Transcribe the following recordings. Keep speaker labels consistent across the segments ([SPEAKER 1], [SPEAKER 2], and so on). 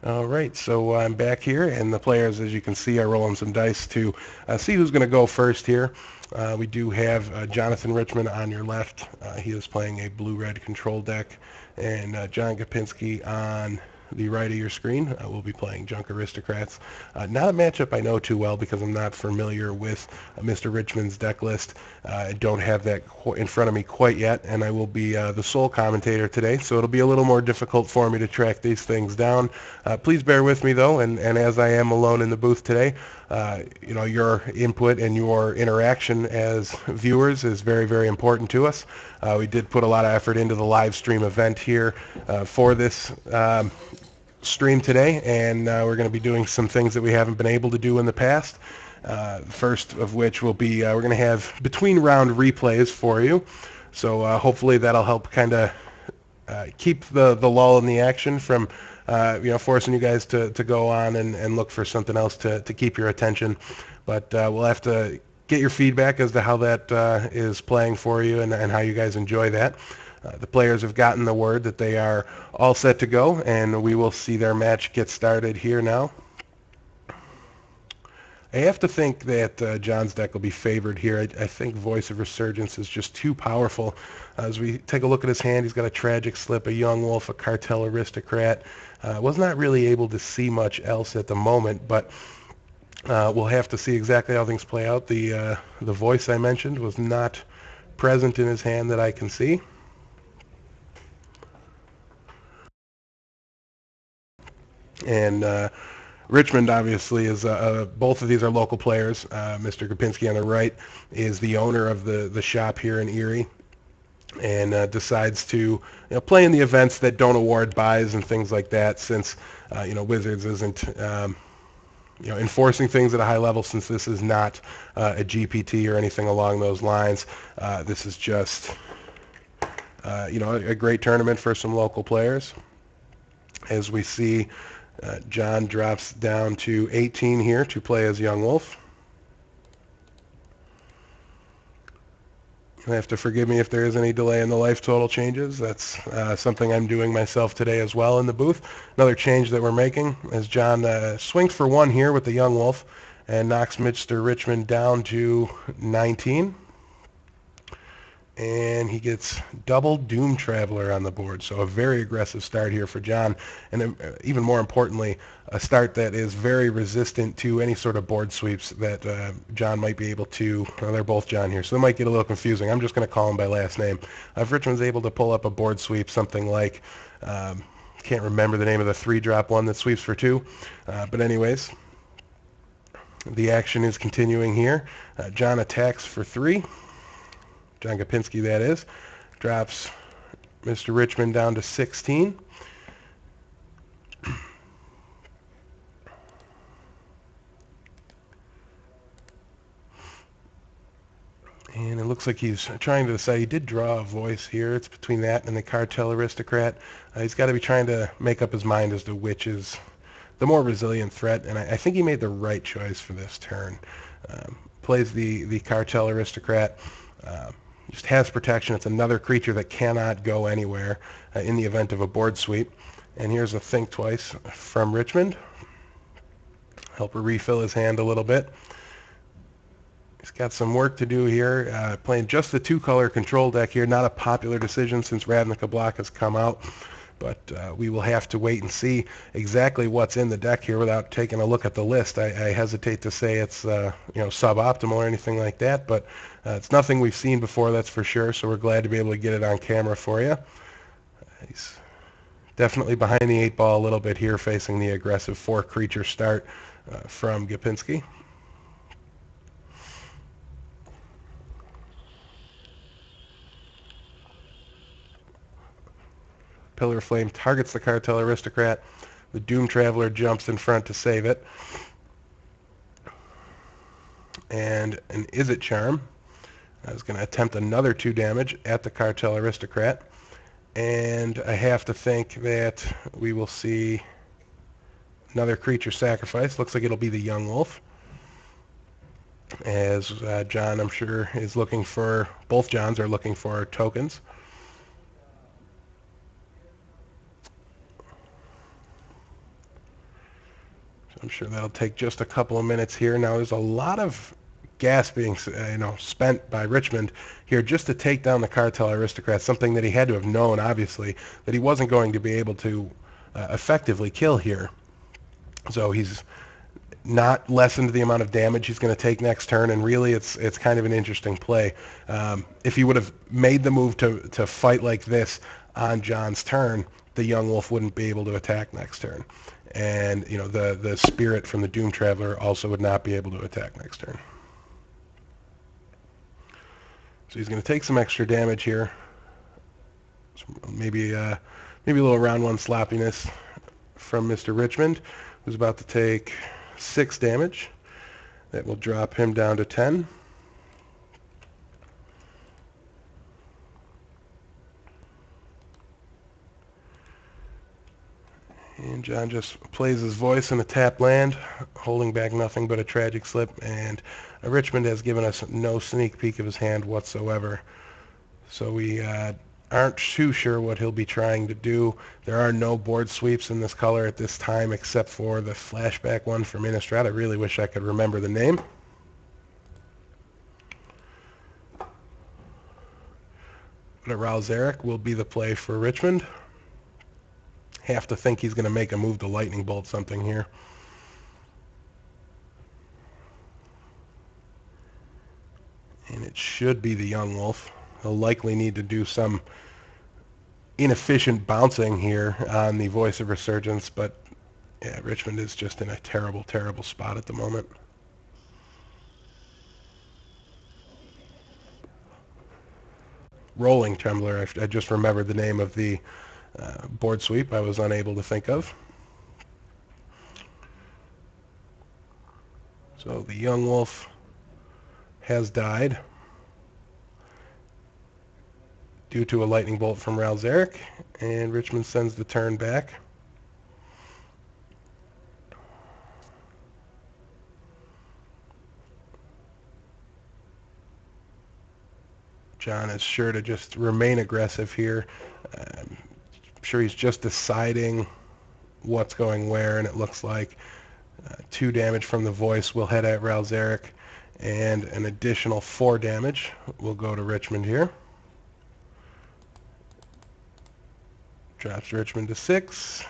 [SPEAKER 1] All right, so I'm back here, and the players, as you can see, are rolling some dice to see who's going to go first here. We do have Jonathan Richmond on your left. He is playing a blue-red control deck, and John Gopinski on the right of your screen will be playing Junk Aristocrats. Not a matchup I know too well because I'm not familiar with Mr. Richmond's deck list. I don't have that in front of me quite yet, and I will be the sole commentator today, so it'll be a little more difficult for me to track these things down. Please bear with me though, and as I am alone in the booth today, your input and your interaction as viewers is very, very important to us. We did put a lot of effort into the live stream event here for this stream today, and we're going to be doing some things that we haven't been able to do in the past. First of which will be we're going to have between round replays for you. So hopefully that'll help kind of keep the lull in the action from forcing you guys to go on and look for something else to keep your attention. But we'll have to get your feedback as to how that is playing for you and how you guys enjoy that. The players have gotten the word that they are all set to go, and we will see their match get started here now. I have to think that John's deck will be favored here. I think Voice of Resurgence is just too powerful. As we take a look at his hand, he's got a Tragic Slip, a Young Wolf, a Cartel Aristocrat. Was not really able to see much else at the moment, but we'll have to see exactly how things play out. The Voice I mentioned was not present in his hand that I can see. And Richmond obviously is both of these are local players. Mr. Gopinski on the right is the owner of the shop here in Erie, and decides to play in the events that don't award buys and things like that, since Wizards isn't enforcing things at a high level, since this is not a GPT or anything along those lines. This is just a great tournament for some local players. As we see, John drops down to 18 here to play as Young Wolf. You'll have to forgive me if there is any delay in the life total changes. That's something I'm doing myself today as well in the booth. Another change that we're making as John swings for one here with the Young Wolf and knocks Mr. Richmond down to 19. And he gets double Doom Traveler on the board. So a very aggressive start here for John, and even more importantly, a start that is very resistant to any sort of board sweeps that John might be able to. Well, they're both John here, so it might get a little confusing. I'm just going to call him by last name. If Richmond's able to pull up a board sweep, something like, can't remember the name of the 3-drop one that sweeps for 2, but anyways, the action is continuing here. John attacks for 3. John Gopinski, that is, drops Mr. Richmond down to 16. And it looks like he's trying to decide. He did draw a voice here. It's between that and the Cartel Aristocrat. He's got to be trying to make up his mind as to which is the more resilient threat, and I think he made the right choice for this turn. Plays the Cartel Aristocrat. Just has protection. It's another creature that cannot go anywhere in the event of a board sweep. And here's a Think Twice from Richmond. Help her refill his hand a little bit. He's got some work to do here. Playing just the 2-color control deck here. Not a popular decision since Ravnica Block has come out. But we will have to wait and see exactly what's in the deck here without taking a look at the list. I hesitate to say it's suboptimal or anything like that, but it's nothing we've seen before, that's for sure. So we're glad to be able to get it on camera for you. He's definitely behind the 8 ball a little bit here, facing the aggressive 4-creature start from Gopinski. Pillar of Flame targets the Cartel Aristocrat. The Doom Traveler jumps in front to save it. And an Izzet Charm is going to attempt another 2 damage at the Cartel Aristocrat. And I have to think that we will see another creature sacrifice. Looks like it'll be the Young Wolf. As John, I'm sure, is looking for, both Johns are looking for tokens. I'm sure that'll take just a couple of minutes here. Now there's a lot of gas being spent by Richmond here just to take down the Cartel Aristocrats, something that he had to have known, obviously, that he wasn't going to be able to effectively kill here. So he's not lessened the amount of damage he's going to take next turn, and really it's kind of an interesting play. If he would have made the move to fight like this on John's turn, the Young Wolf wouldn't be able to attack next turn. And the Spirit from the Doom Traveler also would not be able to attack next turn. So he's going to take some extra damage here. Maybe a little round one sloppiness from Mr. Richmond, who's about to take 6 damage. That will drop him down to 10. And John just plays his voice in a tapped land, holding back nothing but a tragic slip, and Richmond has given us no sneak peek of his hand whatsoever. So we aren't too sure what he'll be trying to do. There are no board sweeps in this color at this time except for the flashback one from Innistrad. I really wish I could remember the name. But Ralzeric will be the play for Richmond. Have to think he's going to make a move to lightning bolt something here. And it should be the Young Wolf. He'll likely need to do some inefficient bouncing here on the Voice of Resurgence, but yeah, Richmond is just in a terrible, terrible spot at the moment. Rolling Trembler, I just remembered the name of the board sweep I was unable to think of. So the Young Wolf has died due to a lightning bolt from Ralzeric, and Richmond sends the turn back. John is sure to just remain aggressive here. I'm sure he's just deciding what's going where, and it looks like 2 damage from the Voice will head at Ralzeric, and an additional 4 damage will go to Richmond here. Drops Richmond to 6.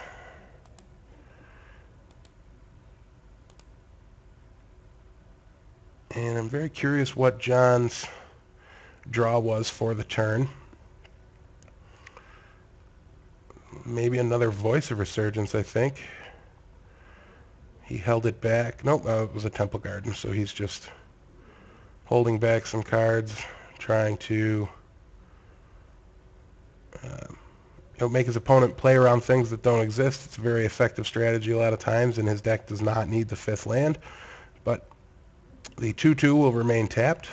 [SPEAKER 1] And I'm very curious what John's draw was for the turn. Maybe another Voice of Resurgence, I think. He held it back. Nope, it was a Temple Garden, so he's just holding back some cards, trying to make his opponent play around things that don't exist. It's a very effective strategy a lot of times, and his deck does not need the 5th land. But the 2/2 will remain tapped.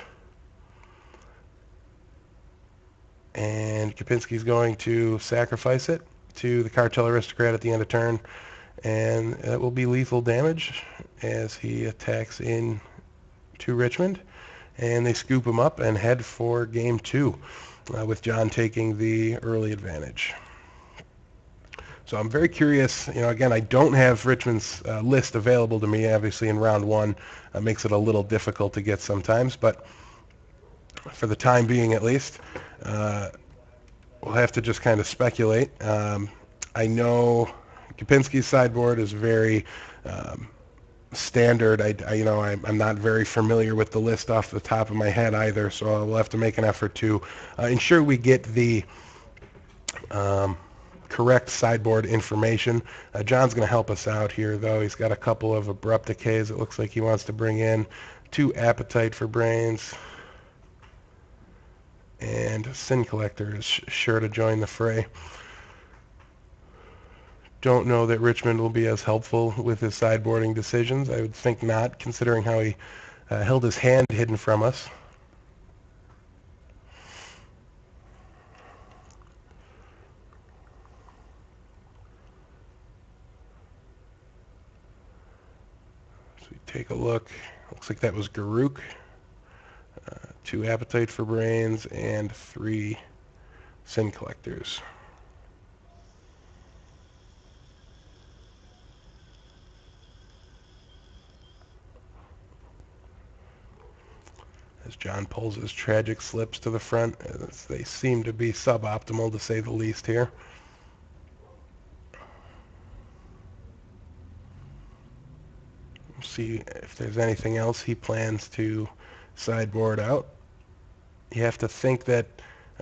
[SPEAKER 1] And Kapinski's going to sacrifice it to the Cartel Aristocrat at the end of turn, and that will be lethal damage as he attacks in to Richmond, and they scoop him up and head for game 2, with John taking the early advantage. So I'm very curious. Again, I don't have Richmond's list available to me, obviously, in round 1. Makes it a little difficult to get sometimes, but for the time being at least, we'll have to just kind of speculate. I know Kapinski's sideboard is very standard. I'm not very familiar with the list off the top of my head either, so we'll have to make an effort to ensure we get the correct sideboard information. John's going to help us out here, though. He's got a couple of Abrupt Decays it looks like he wants to bring in, 2 Appetite for Brains, and Sin Collector is sure to join the fray. Don't know that Richmond will be as helpful with his sideboarding decisions. I would think not, considering how he held his hand hidden from us. So we take a look. Looks like that was Garruk. 2 Appetite for Brains and 3 Sin Collectors. as John pulls his tragic slips to the front, as they seem to be suboptimal to say the least here. We'll see if there's anything else he plans to sideboard out. You have to think that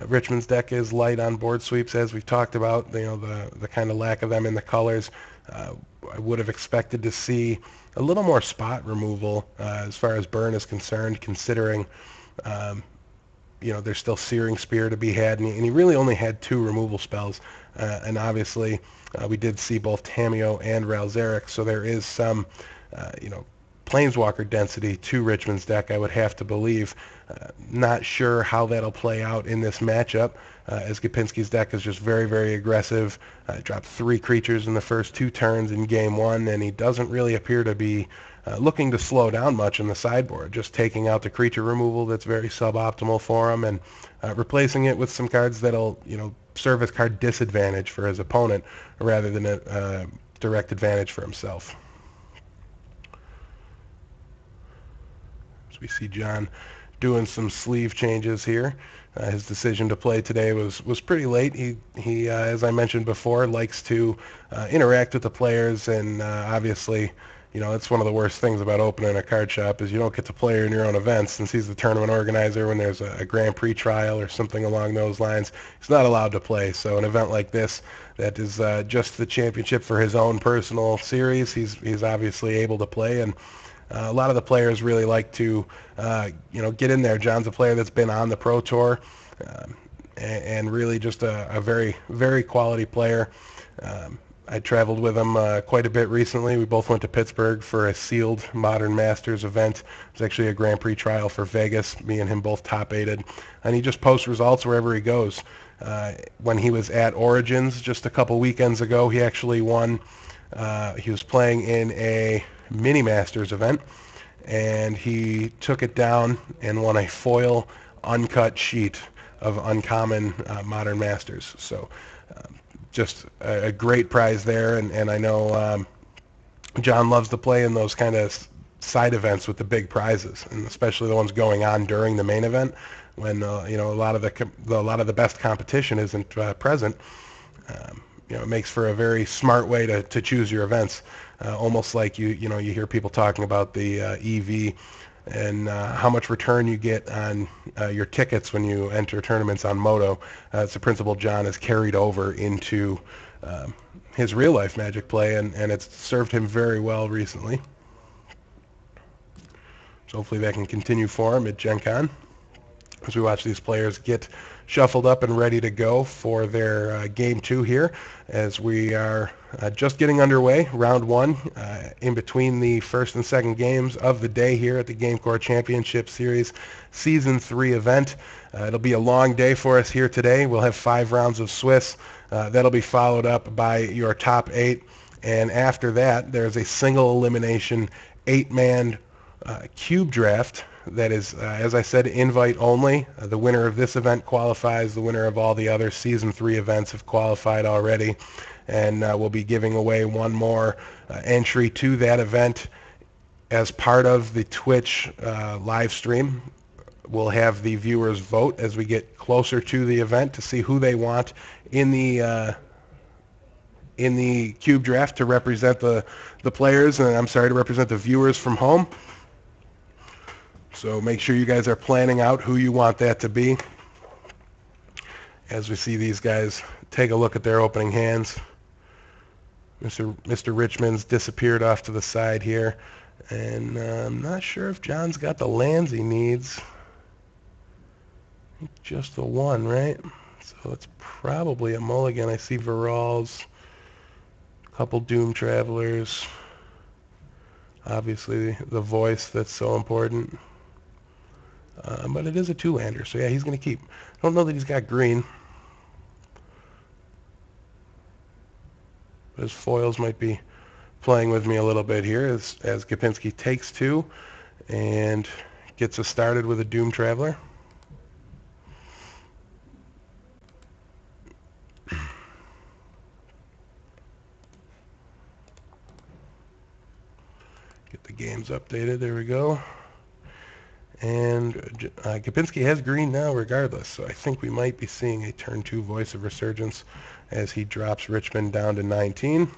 [SPEAKER 1] Richmond's deck is light on board sweeps, as we've talked about. You know, the kind of lack of them in the colors. I would have expected to see a little more spot removal as far as burn is concerned, considering you know, there's still Searing Spear to be had, and he really only had 2 removal spells. And obviously, we did see both Tameo and Ralzeric, so there is some, you know, Planeswalker density to Richmond's deck, I would have to believe. Not sure how that'll play out in this matchup, as Gopinski's deck is just very, very aggressive. Dropped 3 creatures in the first 2 turns in Game 1, and he doesn't really appear to be looking to slow down much in the sideboard, just taking out the creature removal that's very suboptimal for him, and replacing it with some cards that'll, you know, serve as card disadvantage for his opponent rather than a direct advantage for himself. We see John doing some sleeve changes here. His decision to play today was pretty late. He as I mentioned before, likes to interact with the players, and obviously, you know, it's one of the worst things about opening a card shop is you don't get to play in your own events. Since he's the tournament organizer, when there's a Grand Prix trial or something along those lines, he's not allowed to play. So an event like this, that is just the championship for his own personal series, he's obviously able to play, and a lot of the players really like to, you know, get in there. John's a player that's been on the Pro Tour, and really just a very, very quality player. I traveled with him quite a bit recently. We both went to Pittsburgh for a sealed Modern Masters event. It was actually a Grand Prix trial for Vegas. Me and him both top-aided. And he just posts results wherever he goes. When he was at Origins just a couple weekends ago, he actually won. He was playing in a Mini Masters event, and he took it down and won a foil uncut sheet of uncommon Modern Masters. So just a great prize there, and I know John loves to play in those kind of side events with the big prizes, and especially the ones going on during the main event when you know, a lot of the best competition isn't present. You know, it makes for a very smart way to choose your events. Almost like you know, you hear people talking about the EV and how much return you get on your tickets when you enter tournaments on Moto. It's a principle John has carried over into his real life Magic play, and it's served him very well recently. So hopefully that can continue for him at Gen Con as we watch these players get shuffled up and ready to go for their Game 2 here, as we are just getting underway, round 1, in between the first and second games of the day here at the GameCore Championship Series Season 3 event. It'll be a long day for us here today. We'll have 5 rounds of Swiss. That'll be followed up by your top 8, and after that, there's a single elimination 8-man cube draft that is, as I said, invite only. The winner of this event qualifies. The winner of all the other Season 3 events have qualified already. And we'll be giving away one more entry to that event as part of the Twitch live stream. We'll have the viewers vote as we get closer to the event to see who they want in the cube draft to represent the players, and I'm sorry, to represent the viewers from home. So make sure you guys are planning out who you want that to be. As we see these guys take a look at their opening hands. Mr. Richmond's disappeared off to the side here. And I'm not sure if John's got the lands he needs. Just the one, right? So it's probably a mulligan. I see Virals, a couple Doom Travelers. Obviously the voice that's so important. But it is a 2-lander, so yeah, he's going to keep. I don't know that he's got green. But his foils might be playing with me a little bit here as Gopinski takes 2 and gets us started with a Doom Traveler. Get the games updated. There we go. And Gopinski has green now regardless, so I think we might be seeing a turn 2 Voice of Resurgence as he drops Richmond down to 19.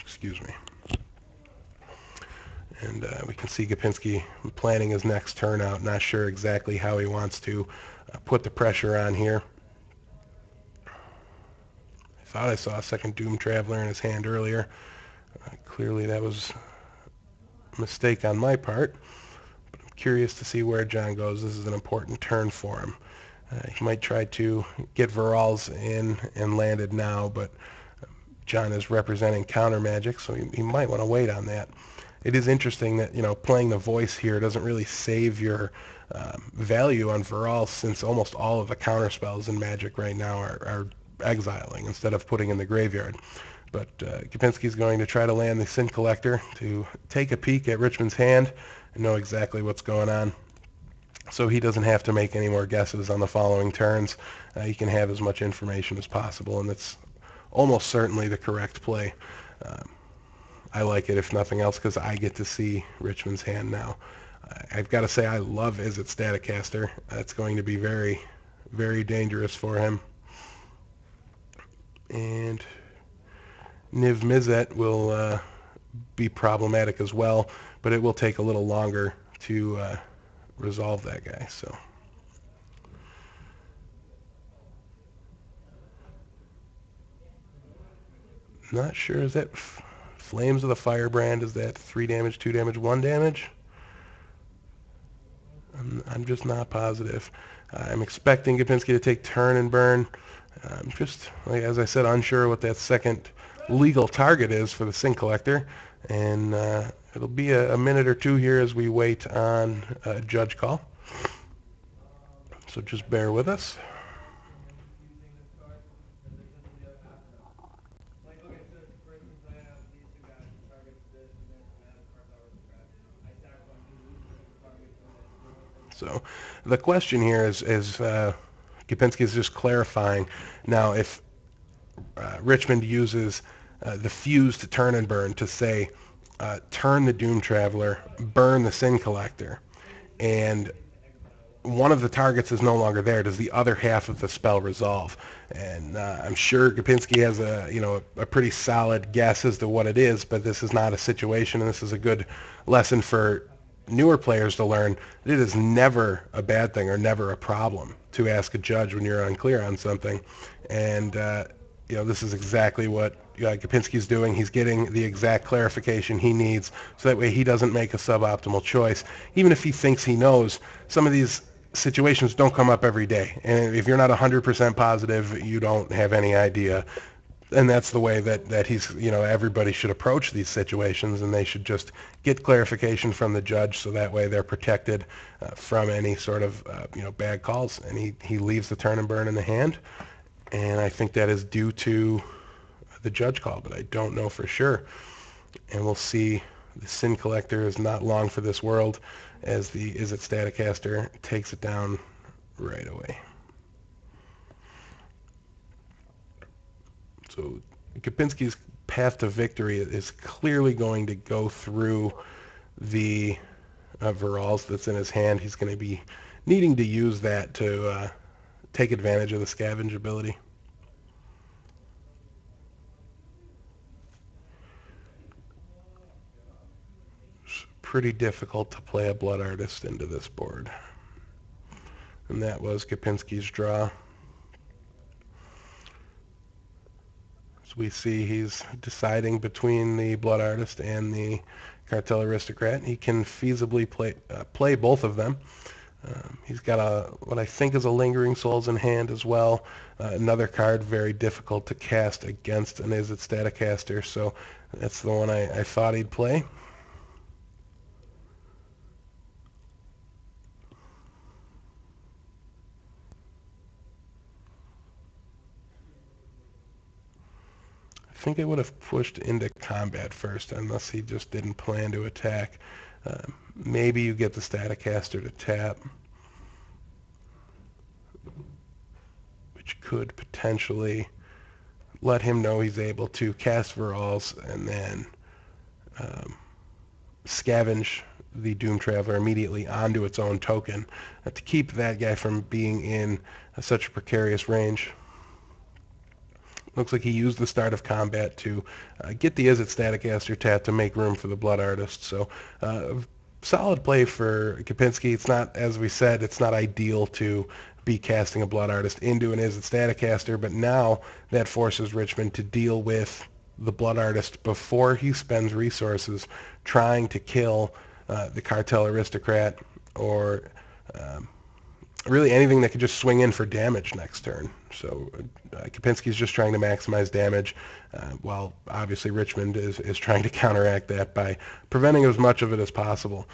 [SPEAKER 1] Excuse me. And we can see Gopinski planning his next turn out, not sure exactly how he wants to put the pressure on here. I thought I saw a second Doom Traveler in his hand earlier. Clearly that was a mistake on my part, but I'm curious to see where John goes. This is an important turn for him. He might try to get Virals in and landed now, but John is representing counter magic, so he might want to wait on that. It is interesting that, playing the voice here doesn't really save your value on Viral, since almost all of the counter spells in Magic right now are exiling instead of putting in the graveyard. But Gopinski's going to try to land the Sin Collector to take a peek at Richmond's hand and know exactly what's going on, so he doesn't have to make any more guesses on the following turns. He can have as much information as possible, and it's almost certainly the correct play. I like it, if nothing else, because I get to see Richmond's hand now. I've got to say, I love Izzet Staticaster. It's going to be very, very dangerous for him. And Niv Mizzet will be problematic as well, but it will take a little longer to resolve that guy. So not sure. Is that Flames of the Firebrand? Is that 3 damage, 2 damage, 1 damage? I'm just not positive. I'm expecting Gopinski to take turn and burn. I'm just, as I said, unsure what that second legal target is for the Sin Collector. And it'll be a minute or two here as we wait on a judge call. So just bear with us. So the question here is Gopinski is just clarifying. Now, if Richmond uses the fuse to turn and burn to say, turn the Doom Traveler, burn the Sin Collector, and one of the targets is no longer there, does the other half of the spell resolve? And I'm sure Gopinski has a pretty solid guess as to what it is, but this is not a situation, and this is a good lesson for newer players to learn. It is never a bad thing or never a problem to ask a judge when you're unclear on something. And this is exactly what Gopinski's doing. He's getting the exact clarification he needs, so that way he doesn't make a suboptimal choice. Even if he thinks he knows, some of these situations don't come up every day. And if you're not 100% positive, you don't have any idea. And that's the way that he's, everybody should approach these situations, and they should just get clarification from the judge, so that way they're protected from any sort of, bad calls. And he leaves the turn and burn in the hand, and I think that is due to the judge call, but I don't know for sure. And we'll see. The Sin Collector is not long for this world, as the Izzet Staticaster takes it down right away. So Gopinski's path to victory is clearly going to go through the Virals that's in his hand. He's going to be needing to use that to take advantage of the scavenge ability. It's pretty difficult to play a Blood Artist into this board. And that was Gopinski's draw. As we see, he's deciding between the Blood Artist and the Cartel Aristocrat. He can feasibly play both of them. He's got what I think is a Lingering Souls in hand as well. Another card very difficult to cast against an Izzet Staticaster, so that's the one I thought he'd play. I think I would have pushed into combat first, unless he just didn't plan to attack. Maybe you get the Staticaster to tap, which could potentially let him know he's able to cast Virals and then um, scavenge the Doom Traveler immediately onto its own token to keep that guy from being in such a precarious range. Looks like he used the start of combat to get the Izzet Staticaster tap to make room for the Blood Artist. So solid play for Kapinski. It's not, as we said, it's not ideal to be casting a Blood Artist into an Izzet Staticaster, but now that forces Richmond to deal with the Blood Artist before he spends resources trying to kill the Cartel Aristocrat or really anything that could just swing in for damage next turn. So Kapinski's just trying to maximize damage, while obviously Richmond is trying to counteract that by preventing as much of it as possible.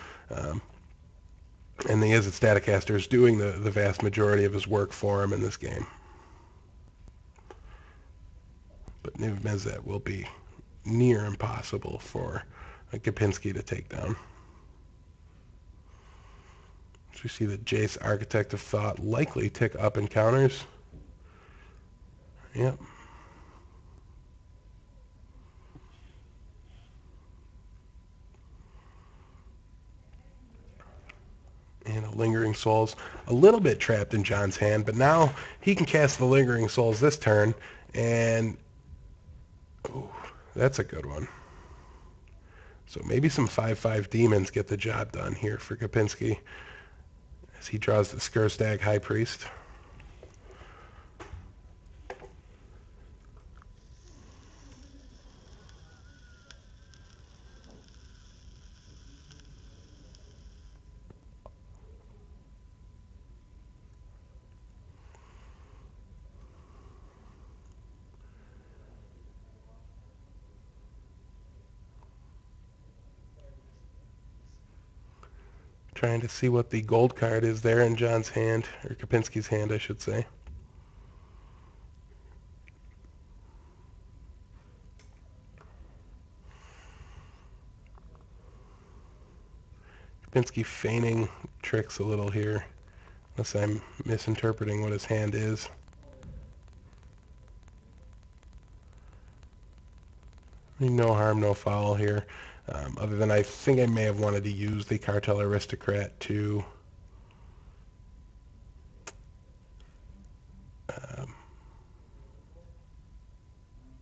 [SPEAKER 1] And the Izzet Staticaster is doing the vast majority of his work for him in this game. But Niv Mizzet will be near impossible for Kapinski to take down. So we see that Jace, Architect of Thought, likely tick up encounters. Yep. And a Lingering Souls, a little bit trapped in John's hand, but now he can cast the Lingering Souls this turn, and ooh, that's a good one. So maybe some 5/5 demons get the job done here for Kapinski as he draws the Skurstag High Priest. Trying to see what the gold card is there in John's hand, or Kapinski's hand, I should say. Kapinski feigning tricks a little here, unless I'm misinterpreting what his hand is. No harm, no foul here. Other than I think I may have wanted to use the Cartel Aristocrat to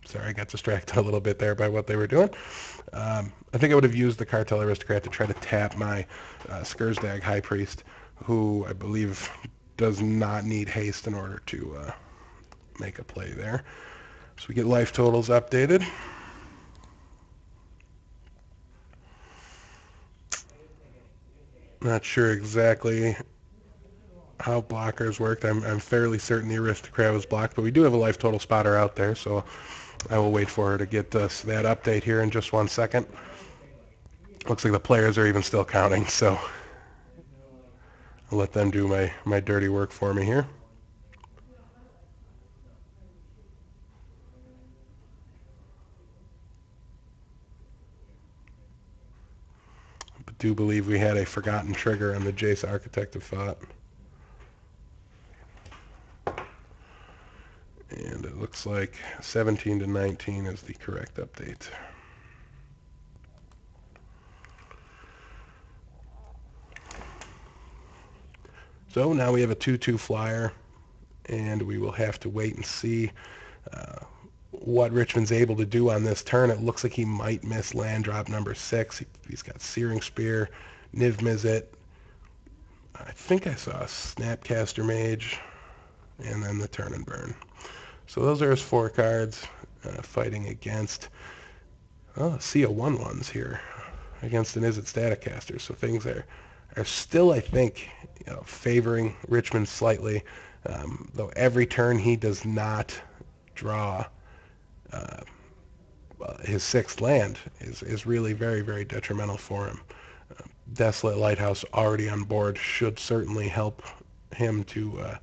[SPEAKER 1] sorry, I got distracted a little bit there by what they were doing. I think I would have used the Cartel Aristocrat to try to tap my Skurstag High Priest, who I believe does not need haste in order to make a play there. So we get life totals updated. Not sure exactly how blockers worked. I'm fairly certain the Aristocrat was blocked, but we do have a life total spotter out there, so I will wait for her to get us that update here in just 1 second. Looks like the players are even still counting, so I'll let them do my dirty work for me here. But do believe we had a forgotten trigger on the Jace Architect of Thought. And it looks like 17 to 19 is the correct update. So now we have a 2/2 flyer, and we will have to wait and see what Richmond's able to do on this turn. It looks like he might miss land drop number 6. He's got Searing Spear, Niv Mizzet. I think I saw a Snapcaster Mage, and then the Turn and Burn. So those are his 4 cards fighting against Sea of 1/1s here against an Izzet Staticaster. So things are still, I think, favoring Richmond slightly, though every turn he does not draw his 6th land is really very, very detrimental for him. Desolate Lighthouse already on board should certainly help him to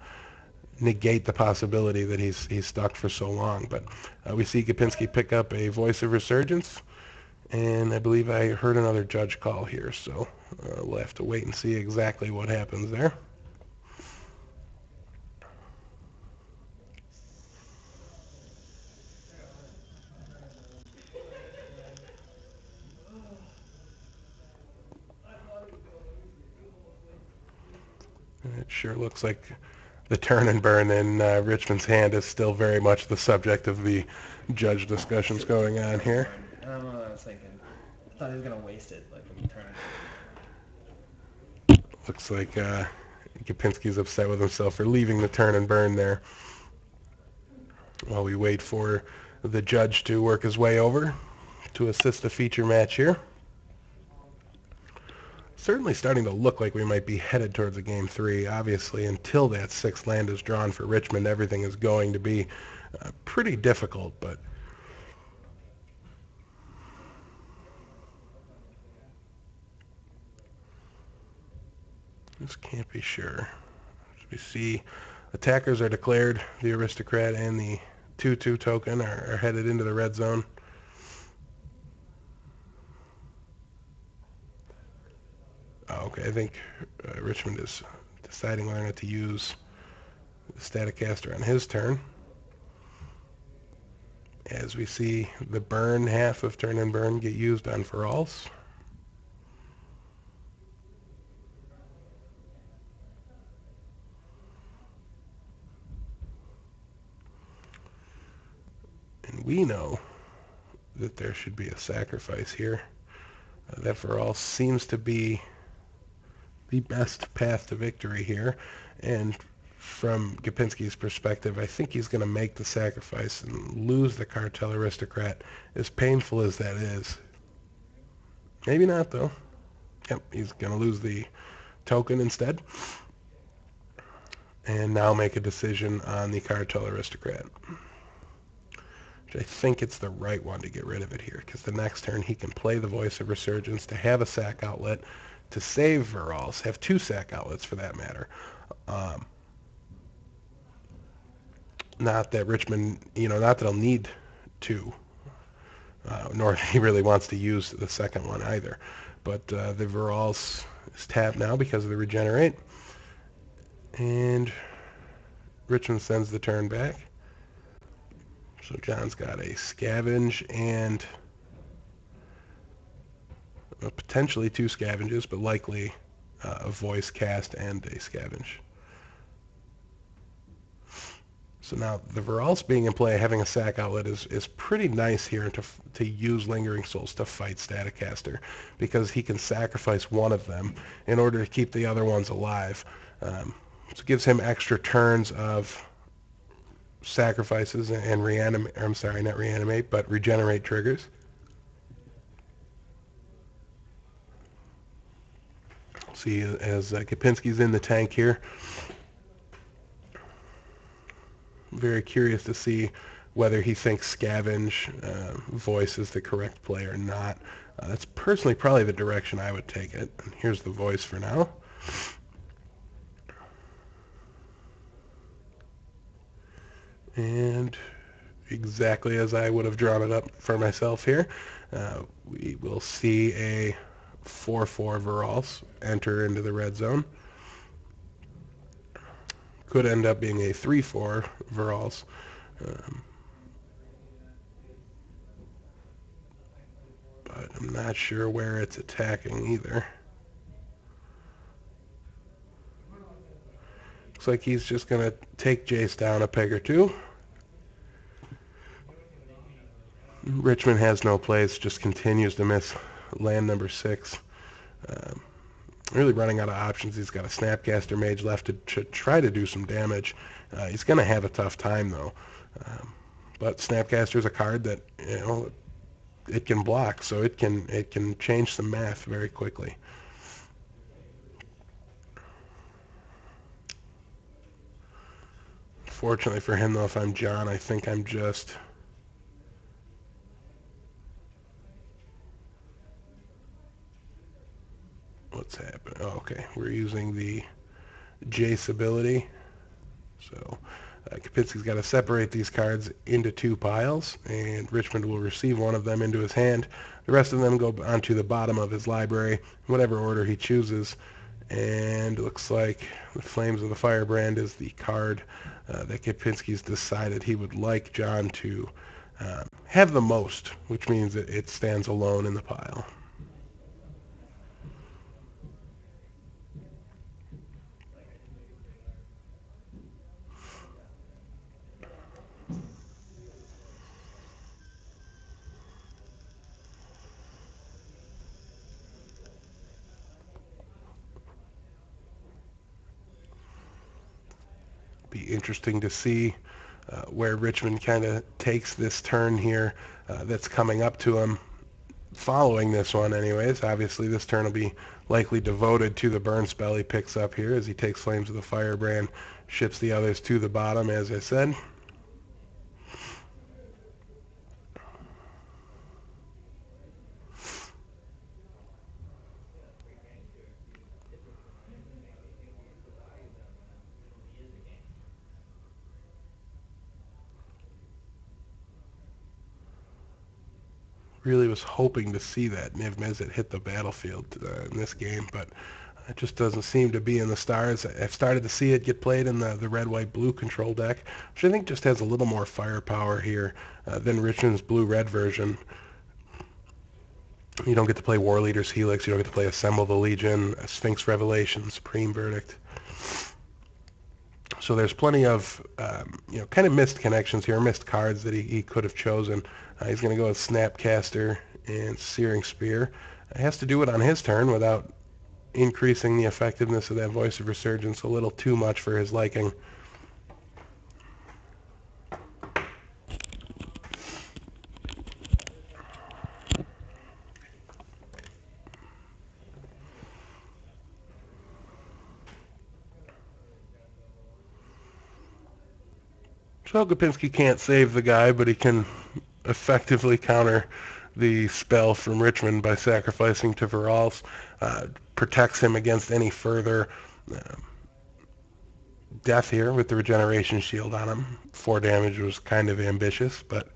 [SPEAKER 1] negate the possibility that he's stuck for so long. But we see Kapinski pick up a Voice of Resurgence, and I believe I heard another judge call here, so we'll have to wait and see exactly what happens there. It sure looks like the turn and burn in Richmond's hand is still very much the subject of the judge discussions going on here.
[SPEAKER 2] I don't know what I was thinking. I thought he was going to waste it, like when he turned.
[SPEAKER 1] Looks like Kapinski's upset with himself for leaving the turn and burn there. While we wait for the judge to work his way over to assist the feature match here. Certainly starting to look like we might be headed towards a game 3. Obviously, until that 6th land is drawn for Richmond, everything is going to be pretty difficult, but just can't be sure. As we see, attackers are declared. The Aristocrat and the 2/2 token are headed into the red zone. Oh, okay, I think Richmond is deciding whether or not to use the Staticaster on his turn. As we see the burn half of turn and burn get used on Ferals. And we know that there should be a sacrifice here. That Ferals seems to be the best path to victory here. And from Kapinski's perspective, I think he's going to make the sacrifice and lose the Cartel Aristocrat, as painful as that is. Maybe not, though. Yep, he's going to lose the token instead. And now make a decision on the Cartel Aristocrat. I think it's the right one to get rid of it here, because the next turn he can play the Voice of Resurgence to have a sack outlet, to save Verals, have 2 sack outlets for that matter. Not that Richmond, not that he'll need 2, nor that he really wants to use the second one either. But the Verals is tapped now because of the Regenerate. And Richmond sends the turn back. So John's got a Scavenge and potentially 2 Scavenges, but likely a Voice cast and a Scavenge. So now the Verals being in play, having a sack outlet is pretty nice here to use Lingering Souls to fight Staticaster, because he can sacrifice one of them in order to keep the other ones alive. So it gives him extra turns of sacrifices and reanimate. I'm sorry, not reanimate, but regenerate triggers. See, as Kapinski's in the tank here. Very curious to see whether he thinks Scavenge Voice is the correct play or not. That's personally probably the direction I would take it. And here's the Voice for now. And exactly as I would have drawn it up for myself here, we will see a 4/4 Verals enter into the red zone. Could end up being a 3/4 Verals. But I'm not sure where it's attacking either. Looks like he's just going to take Jace down a peg or 2. Richmond has no plays, just continues to miss land number 6. Really running out of options. He's got a Snapcaster Mage left to try to do some damage. He's going to have a tough time, though. But Snapcaster is a card that, it can block, so it can change some math very quickly. Fortunately for him, though, if I'm John, I think I'm just... What's happening? Oh, okay. We're using the Jace ability. So Kapinski's got to separate these cards into 2 piles, and Richmond will receive one of them into his hand. The rest of them go onto the bottom of his library, whatever order he chooses. And it looks like the Flames of the Firebrand is the card that Kapinski's decided he would like John to have the most, which means that it stands alone in the pile. Be interesting to see where Richmond kind of takes this turn here that's coming up to him following this one anyways. Obviously this turn will be likely devoted to the burn spell he picks up here as he takes Flames of the Firebrand, ships the others to the bottom as I said. Really was hoping to see that Niv Mizzet hit the battlefield in this game, but it just doesn't seem to be in the stars. I've started to see it get played in the red, white, blue control deck, which I think just has a little more firepower here than Richmond's blue-red version. You don't get to play War Leader's Helix, you don't get to play Assemble the Legion, Sphinx Revelation, Supreme Verdict. So there's plenty of, kind of missed connections here, missed cards that he could have chosen. He's going to go with Snapcaster and Searing Spear. He has to do it on his turn without increasing the effectiveness of that Voice of Resurgence a little too much for his liking. So Gopinski can't save the guy, but he can effectively counter the spell from Richmond by sacrificing to Virals. Protects him against any further death here with the regeneration shield on him. 4 damage was kind of ambitious, but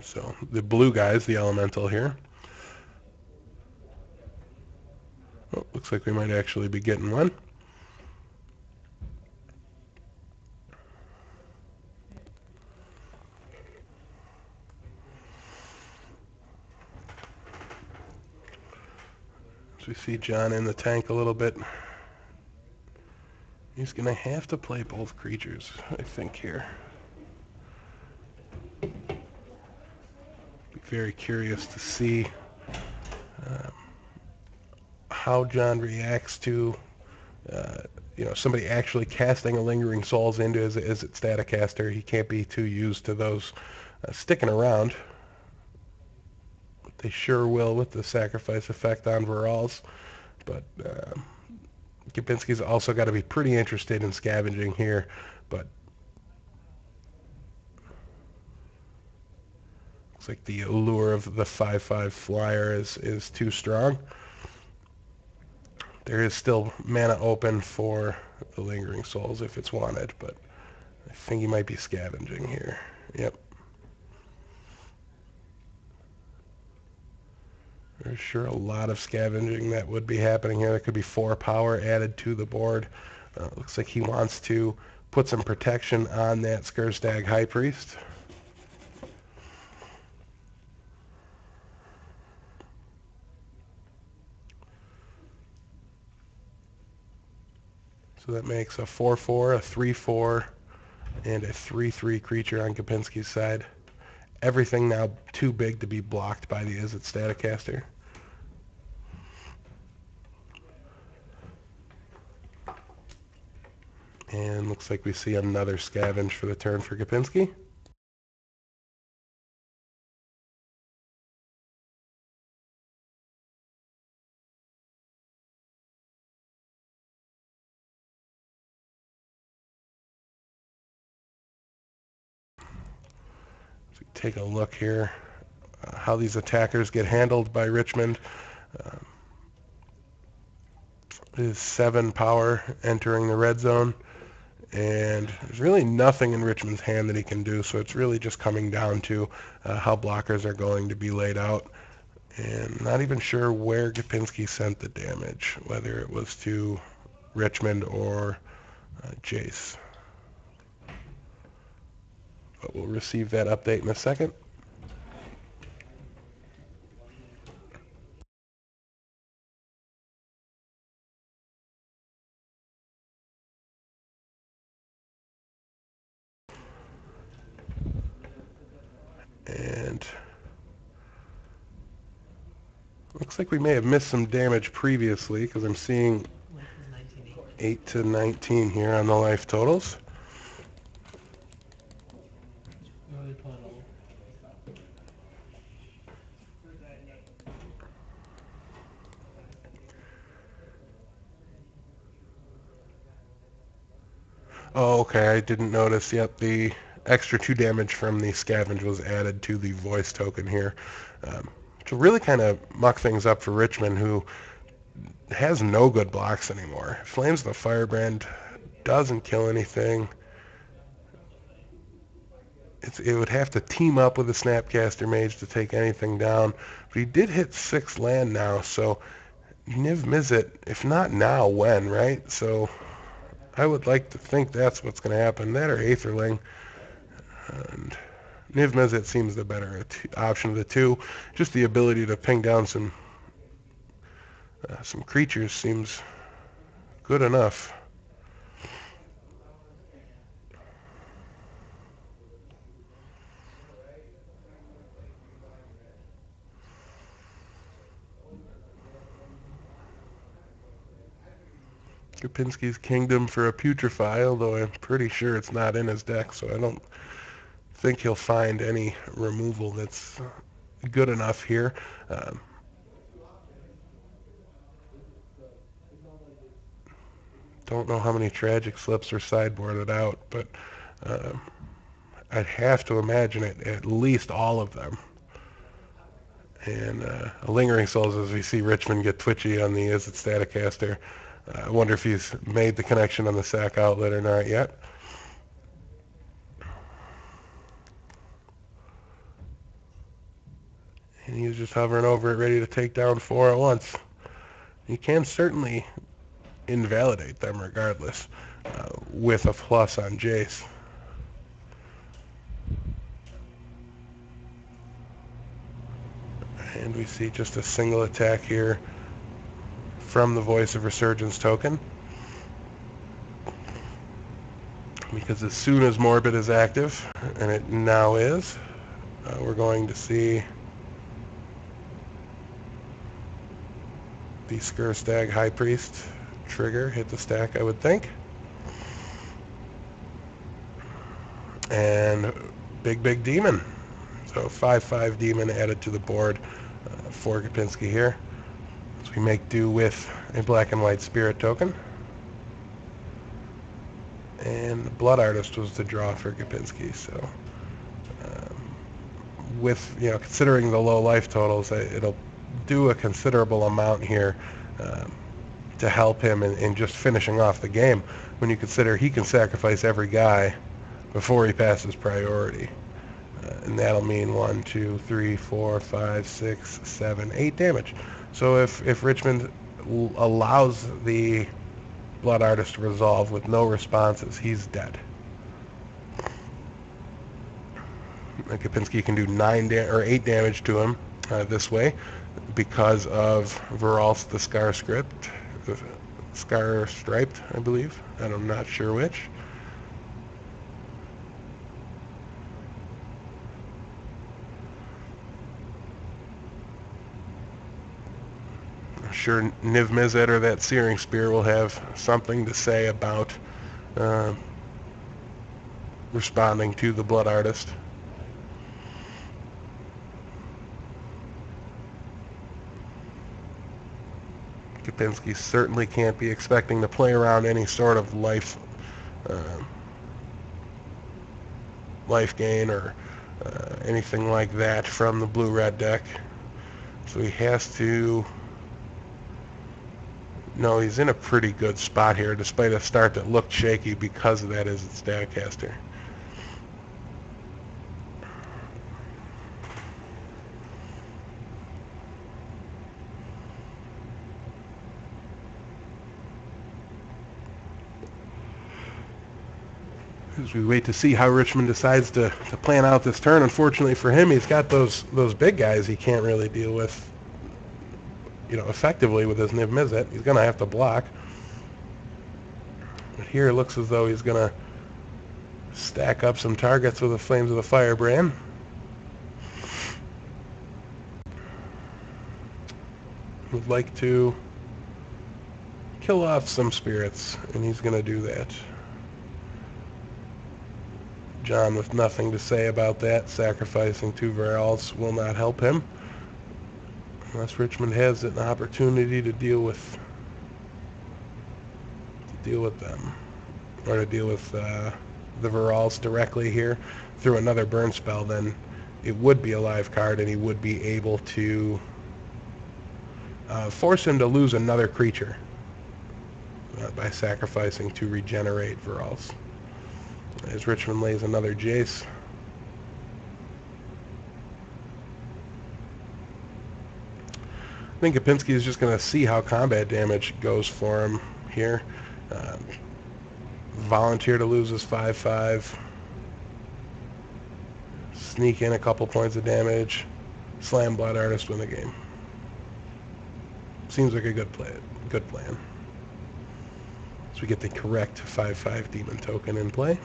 [SPEAKER 1] so the blue guy's the elemental here. Oh, looks like we might actually be getting one. So we see John in the tank a little bit. He's going to have to play both creatures, I think, here. Be very curious to see how John reacts to somebody actually casting a Lingering Souls into his Staticaster. He can't be too used to those sticking around. But they sure will with the sacrifice effect on Virals. But Gopinski's also got to be pretty interested in scavenging here. But looks like the allure of the 5/5 flyer is too strong. There is still mana open for the Lingering Souls if it's wanted, but I think he might be scavenging here. Yep. There's sure a lot of scavenging that would be happening here. There could be 4 power added to the board. Looks like he wants to put some protection on that Skurstag High Priest. So that makes a 4/4, a 3/4, and a 3/3 creature on Gopinski's side. Everything now too big to be blocked by the Izzet Staticaster. And looks like we see another scavenge for the turn for Gopinski. So take a look here how these attackers get handled by Richmond. Is 7 power entering the red zone, and there's really nothing in Richmond's hand that he can do, so it's really just coming down to how blockers are going to be laid out. And not even sure where Gopinski sent the damage, whether it was to Richmond or Jace. But we'll receive that update in a second. And Looks like we may have missed some damage previously because I'm seeing
[SPEAKER 2] Life is 19 equals.
[SPEAKER 1] 8 to 19 here on the life totals.
[SPEAKER 2] Really pulling old.
[SPEAKER 1] Oh, okay, I didn't notice. Yep, the extra 2 damage from the scavenge was added to the voice token here. To really kind of muck things up for Richmond, who has no good blocks anymore. Flames the Firebrand doesn't kill anything. It would have to team up with a Snapcaster Mage to take anything down. But he did hit 6 land now, so Niv Mizzet, if not now, when, right? So I would like to think that's what's going to happen. That or Aetherling. And Niv Mizzet seems the better option of the two. Just the ability to ping down some creatures seems good enough. Kapinski's Kingdom for a Putrefy, although I'm pretty sure it's not in his deck, so I don't think he'll find any removal that's good enough here. Don't know how many Tragic Slips are sideboarded out, but I'd have to imagine it at least all of them. And Lingering Souls, as we see Richmond get twitchy on the Is It Staticaster. I wonder if he's made the connection on the sack outlet or not yet. And he's just hovering over it, ready to take down 4 at once. You can certainly invalidate them regardless, with a plus on Jace. And we see just a single attack here from the Voice of Resurgence token. Because as soon as Morbid is active, and it now is, we're going to see the Skurstag High Priest trigger hit the stack, I would think. And Big Demon. So 5/5 Demon added to the board for Kapinski here. So we make do with a black and white Spirit token. And Blood Artist was the draw for Kapinski. So with, considering the low life totals, it'll do a considerable amount here to help him in just finishing off the game, when you consider he can sacrifice every guy before he passes priority. And that'll mean 1, 2, 3, 4, 5, 6, 7, 8 damage. So if Richmond allows the Blood Artist to resolve with no responses, he's dead. And Kapinski can do 8 damage to him this way because of Viral's the Scar Script, Scar Striped, I believe, and I'm not sure which. I'm sure Niv Mizzet or that Searing Spear will have something to say about responding to the Blood Artist. Kapinski certainly can't be expecting to play around any sort of life gain or anything like that from the blue-red deck. So he has to... No, he's in a pretty good spot here, despite a start that looked shaky because of that Is It Staticaster. As we wait to see how Richmond decides to plan out this turn. Unfortunately for him, he's got those big guys he can't really deal with, effectively with his Niv Mizzet. He's going to have to block. But here it looks as though he's going to stack up some targets with the Flames of the Firebrand. like to kill off some spirits, and he's going to do that. John with nothing to say about that. Sacrificing 2 Varels will not help him unless Richmond has an opportunity to deal with them, or to deal with the Varels directly here through another burn spell. Then it would be a live card, and he would be able to force him to lose another creature by sacrificing to regenerate Varels. As Richmond lays another Jace. I think Kapinski is just going to see how combat damage goes for him here. Volunteer to lose his 5/5. Sneak in a couple points of damage. Slam Blood Artist, win the game. Seems like a good plan. So we get the correct 5/5 demon token in play.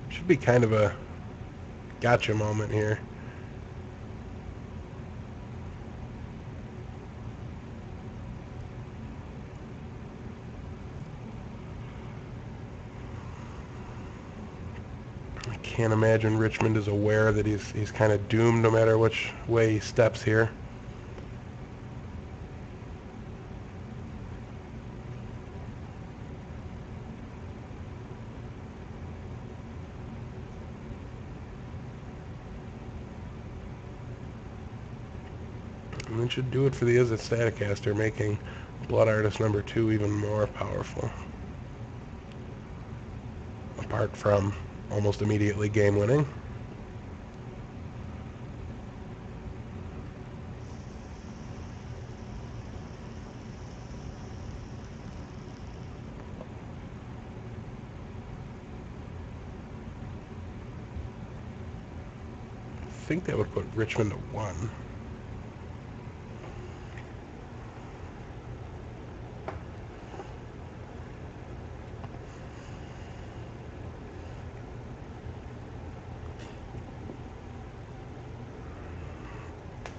[SPEAKER 1] Should be kind of a gotcha moment here. I can't imagine Richmond is aware that he's kind of doomed no matter which way he steps here. And that should do it for the Izzet Staticaster, making Blood Artist number 2 even more powerful. Apart from almost immediately game winning. I think that would put Richmond to 1.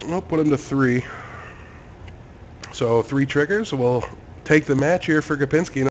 [SPEAKER 1] I'll put him to 3. So 3 triggers. We'll take the match here for Kapinski.